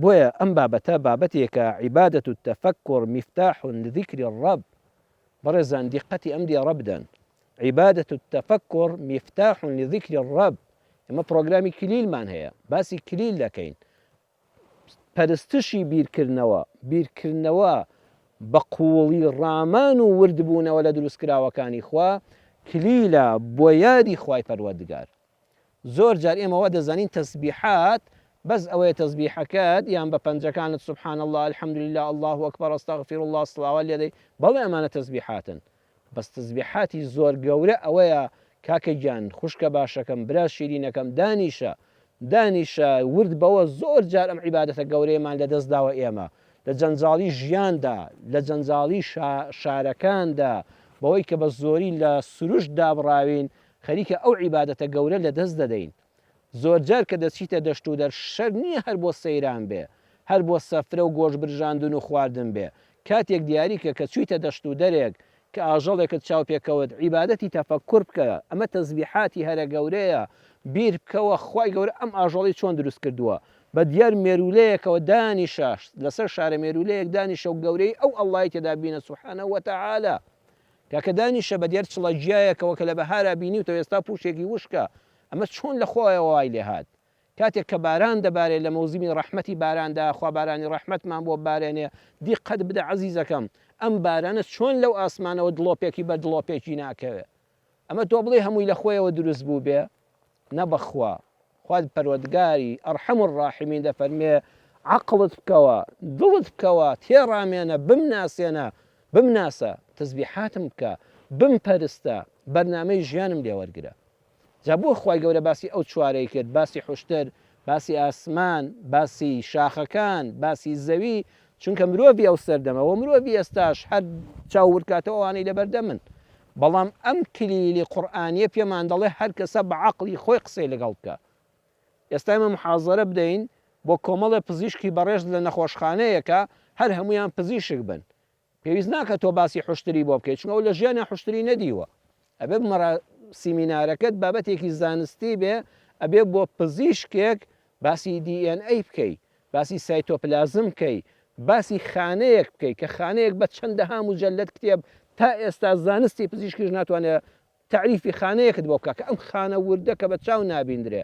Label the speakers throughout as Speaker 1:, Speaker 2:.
Speaker 1: بۆیە ئەم بابەتە بابەتێکە عیبادەت التەفەکر مفتاح لذکر الرب. بەڕێزان دیقەتی ئەم دیێڕە بدەن. عیبادەت التەفەکر مفتاح لذکر الرب. ئێمە پرۆگرامی کلیلمان هەیە، باسی کلیل دەکەین. پەرستشی بیرکردنەوە بە قوڵی ڕامان و وردبوونەوە لە دروستکراوەکانی خوا کلیلە بۆ یادی خوای پەروەردگار. زۆر جار ئێمەوە دەزانین تەسبیحات بەس ئەوەیە تەسبیحەکەت یان بە پەنجەکانت سبحان الله الحمد لله الله أكبر استغفر الله سڵاوات لێ دەی، بەڵێ ئەمانە تەسبیحاتن. بەس تەسبیحاتی زۆر گەورە ئەوەیە کاکە گیان خوشکە باشەکەم برا شیرینەکەم دانیشە ورد بەوە زۆر جار ئەم عیبادەتە گەورەیەمان لە دەست داوە ئێمە لە جەنجاڵی ژیاندا، لە جەنجاڵی شارەکاندا، بەوەی کە بە زۆری لە سروش دابڕاوین خەریکە ئەو عیبادەتە گەورە لە دەست دەدەین. زۆر جار کە دەچیتە دەشت و دەر شەر نییە هەر بۆ سەیران بێ، هەر بۆ سەفرە و گۆشت برژاندن و خواردن بێ. کاتێک دیاریکە کە چوویتە دەشت و دەرێک کە ئاژەڵێکت چاو پێکەوت عیبادەتی تەفەکر بکە، ئەمە تەسبیحاتی هەرە گەورەیە، بیر بکەوە خوای گەورە ئەم ئاژەڵی چۆن دروست کردووە. بە دیار مێرولەیەکەوە دانیشە لەسەر شارە مێرولەیەک دانیشە و گەورەی ئەو ئەڵڵای تێدا بینە سوبحانەهو وەتەعالە. کاکە دانیشە بە دیار چڵەجیایەکەوە کە لە بەهارا بینیوتەوە ئێستا پوشێکی وشکە، ئەمە چۆن لە خۆیەوە وای لێ هات. کاتێک کە باران دەبارێت لە مەوزمی ڕەحمەتی باراندا، خوا بارانی ڕەحمەتمان بۆ بارێنێ، دیقەت بدە عەزیزەکەم ئەم بارانە چۆن لەو ئاسمانەوە دڵۆپێکی بە دڵۆپێکی ناکەوێت. ئەمە تۆ بڵێ هەمووی لە خۆیەوە دروست بوو بێ؟ نەبەخوا خواد پەروەردگاری ئەرحەم الراحیمین دەفەرمێ عەقڵت بکەوە، دڵت بکەوە، تێڕامێنە، بمناسە، تەسبیحاتم بکە، بمپەرستە، بەرنامەی ژیانم لێ وەرگرە. جا بۆ خوای گەورە باسی ئەو چوارەی کرد، باسی حوشتر، باسی ئاسمان، باسی شاخەکان، باسی زەوی، چونکە مرۆڤی ئەو سەردەمەوە مرۆڤی ئێستاش هەر چاوورکاتەوە ئەوانەی لەبەردەمن. بەڵام ئەم کلیلی قورئانیە پێمان دەڵێ هەر کەسە بە عەقڵی خۆی قسەی لەگەڵ بکە. ئێستا ئێمە محازەرە بدەین بۆ کۆمەڵە پزیشکی بەڕێژ لە نەخۆشخانەیەکە هەر هەمویان پزیشک بن. پێویست ناکە تۆ باسی حوشتری بۆ بکەیت، چونکە ئەو لە ژیانیان حوشتری نەدیوە. ئەبێ سیمینارەکەت بابەتێکی زانستی بێ، ئەبێ بۆ پزیشکێک باسی DNA بکەی، باسی سایتۆپلازم بکەی، باسی خانەیەک بکەی کە خانەیەک بە چەندەها موجەلەد کتێب تا ئێستا زانستی پزیشکیش ناتوانێت تعریفی خانەیەکت بۆ بکە کە ئەم خانە وردە کە بە چاو نابیندرێ.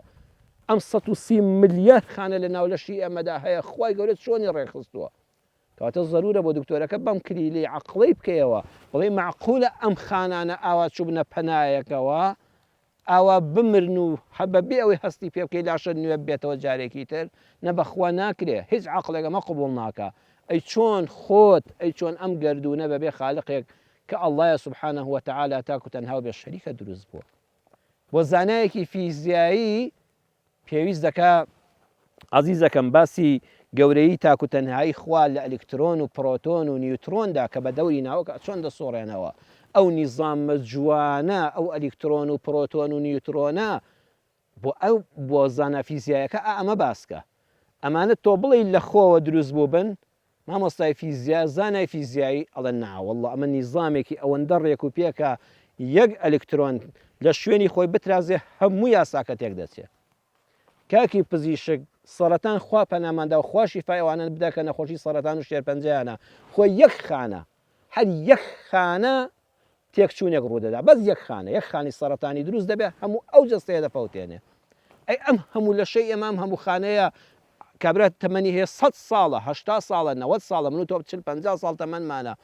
Speaker 1: ئەم 130 ملیار خانە لە ناولەشی ئەمەدا هەیە، خوای گەورە چۆنی ڕێخستووە. کەواتە زەرورە بۆ دکتۆرەکە بەم کلیلی عەقڵەی بکەیەوە، بڵێ معقولە ئەم خانانە ئاوا چوبنە پەنایەکەوە، ئاوا بمرن و بەبێ ئەوەی هەستی پێ بکەی لاشە نوێ بێتەوە جارێکی تر، نەبەخوا ناکرێ، هیچ عەقڵێک ئەمە قبوڵ ناکە. ئەی چۆن خۆت، ئەی چۆن ئەم گەردوونە بەبێ خالقێک کە ئەڵڵایە سوبحانەهو وەتەعالا تاکو تەنها بێ شەریکە دروست بووە. بۆ زانایەکی فیزیایی پێویست دەکا عەزیزەکەم باسی گەورەی تاکو تەنهایی خوا لە ئەلکترۆن و پرۆتۆن و نیوترۆندا کە بە دەوری ناوەکە چۆن دەسۆڕێنەوە. ئەو نیزامە جوانە ئەو ئەلکترۆن و پرۆتۆن و نیوترۆنە بۆ زانە فیزیایەکە ئەمە باسکە. ئەمانە تۆ بڵێ لە خۆوە دروست بوو بن، مامۆستای فیزیا زانای فیزیایی ئەڵێن ناوەڵڵا ئەمە نیزامێکی ئەوەندە ڕێک و پێکە یەک ئەلکترۆن لە شوێنی خۆی بترازێ هەموو یاساکە تێک دەچێت. کاکی پزیشک سەرەتان خوا پەناماندا و خوا شیفای ئەوانە بدە کە نەخۆشی سەرەتان و شێرپەنجەیانە، خۆی یەک خانە، هەر یەک خانە تێکچوونێک ڕوودەدا، بەس یەک خانەی سەرەتانی دروست دەبێت، هەموو ئەو جەستەیە دەفەوتێنێ. ئەی ئەم هەموو لەشەی ئێمام هەموو خانەیە کابرات تەمەنی هەیە 100 ساڵە، 80 ساڵە، 90 ساڵە، من و تۆ 40-50 ساڵ تەمەنمانە.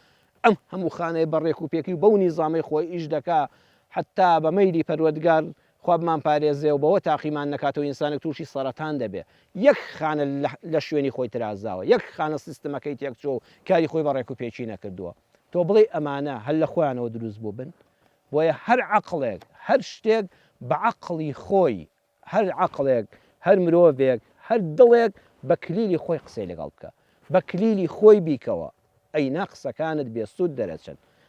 Speaker 1: ئەم هەموو خانەیە بەڕێک و پێکی و بەو نیزامی خۆی ئیش دەکا، حتا بە مەیلی پەروەردگار خوا بمان پارێزێ و بەوە تاقیمان نەکاتەوە ئینسانێک تووشی سەرەتان دەبێ. یەک خانە لە شوێنی خۆی ترازاوە، یەک خانە سیستەمەکەی تێکچۆ و کاری خۆی بەڕێک و پێچی نەکردووە. تۆ بڵێ ئەمانە هەر لە خۆیانەوە دروست بوو بن؟ بۆیە هەر عەقڵێک، هەر شتێک بە عەقڵی خۆی، هەر عەقڵێک، هەر مرۆڤێک، هەر دڵێک بە کلیلی خۆی قسەی لەگەڵ بکە، بە کلیلی خۆی بیکەوە، ئەینا قسەکانت بێسوود دەرەچن.